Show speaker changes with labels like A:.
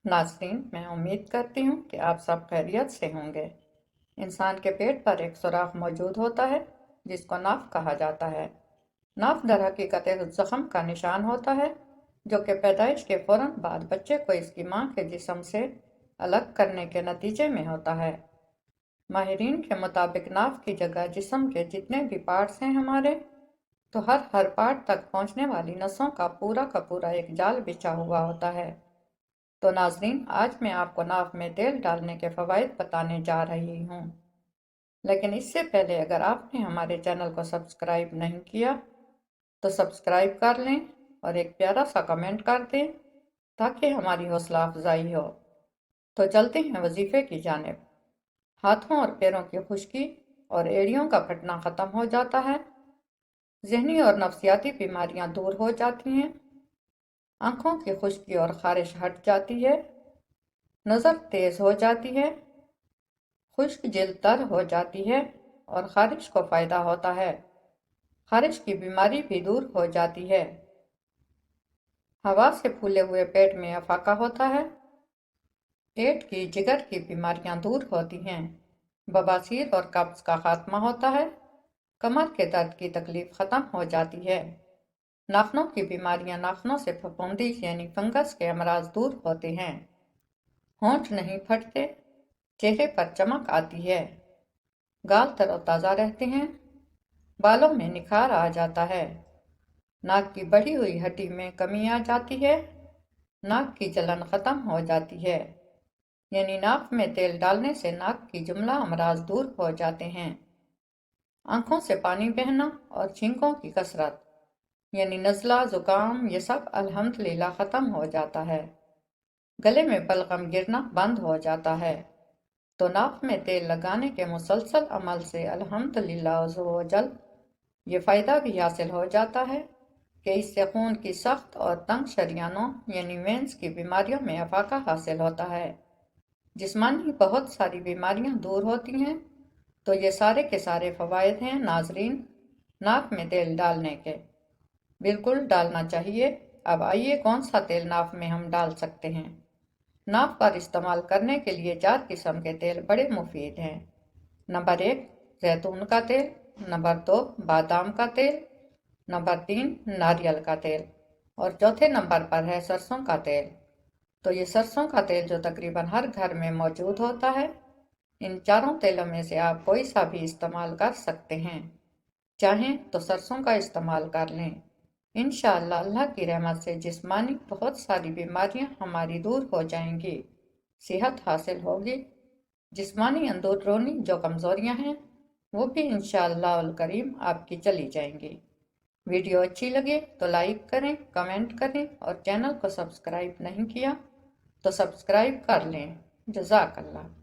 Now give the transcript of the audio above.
A: नाज़रीन, मैं उम्मीद करती हूँ कि आप सब खैरियत से होंगे। इंसान के पेट पर एक सुराख मौजूद होता है जिसको नाफ कहा जाता है। नाफ दर हकीकत एक जख्म का निशान होता है जो कि पैदाइश के फौरन बाद बच्चे को इसकी माँ के जिस्म से अलग करने के नतीजे में होता है। माहिरीन के मुताबिक नाफ की जगह जिस्म के जितने भी पार्ट्स हैं हमारे, तो हर पार्ट तक पहुँचने वाली नसों का पूरा एक जाल बिछा हुआ होता है। तो नाजरीन, आज मैं आपको नाव में तेल डालने के फ़वाइद बताने जा रही हूँ। लेकिन इससे पहले अगर आपने हमारे चैनल को सब्सक्राइब नहीं किया तो सब्सक्राइब कर लें और एक प्यारा सा कमेंट कर दें ताकि हमारी हौसला अफजाई हो। तो चलते हैं वजीफ़े की जानिब। हाथों और पैरों की खुश्की और एड़ियों का फटना ख़त्म हो जाता है। जहनी और नफ्सियाती बीमारियां दूर हो जाती हैं। आँखों की खुश्की और खारिश हट जाती है। नज़र तेज़ हो जाती है। खुश्क जिल्द तर हो जाती है और खारिश को फ़ायदा होता है। खारिश की बीमारी भी दूर हो जाती है। हवा से फूले हुए पेट में अफाका होता है। पेट की जिगर की बीमारियां दूर होती हैं। बवासीर और कब्ज़ का खात्मा होता है। कमर के दर्द की तकलीफ ख़त्म हो जाती है। नाखनों की बीमारियां, नाखनों से फफूंदी यानी फंगस के अमराज दूर होते हैं। होंठ नहीं फटते, चेहरे पर चमक आती है। गाल तरोताज़ा रहते हैं। बालों में निखार आ जाता है। नाक की बढ़ी हुई हड्डी में कमी आ जाती है। नाक की जलन ख़त्म हो जाती है। यानी नाक में तेल डालने से नाक की जुमला अमराज दूर हो जाते हैं। आंखों से पानी बहना और छींकों की कसरत यानी नज़ला, ज़ुकाम, ये सब अल्हम्दुलिल्लाह ख़त्म हो जाता है। गले में बलगम गिरना बंद हो जाता है। तो नाक में तेल लगाने के मुसलसल अमल से अल्हम्दुलिल्लाह अज़्ज़ व जल ये फ़ायदा भी हासिल हो जाता है कि इससे खून की सख्त और तंग शरियानों यानी वेंस की बीमारियों में अफाका हासिल होता है। जिस्मानी बहुत सारी बीमारियां दूर होती हैं। तो ये सारे के सारे फ़वाइद हैं नाजरीन नाक में तेल डालने के। बिल्कुल डालना चाहिए। अब आइए कौन सा तेल नाक में हम डाल सकते हैं। नाक पर इस्तेमाल करने के लिए 4 किस्म के तेल बड़े मुफीद हैं। नंबर 1 जैतून का तेल, नंबर 2 बादाम का तेल, नंबर 3 नारियल का तेल और चौथे नंबर पर है सरसों का तेल। तो ये सरसों का तेल जो तकरीबन हर घर में मौजूद होता है, इन चारों तेलों में से आप कोई सा भी इस्तेमाल कर सकते हैं। चाहें तो सरसों का इस्तेमाल कर लें। इंशाअल्लाह अल्लाह की रहमत से जिस्मानी बहुत सारी बीमारियां हमारी दूर हो जाएंगी, सेहत हासिल होगी। जिस्मानी अंदरूनी जो कमज़ोरियां हैं वो भी इंशाअल्लाह अल करीम आपकी चली जाएंगी। वीडियो अच्छी लगे तो लाइक करें, कमेंट करें और चैनल को सब्सक्राइब नहीं किया तो सब्सक्राइब कर लें। जज़ाकल्लाह।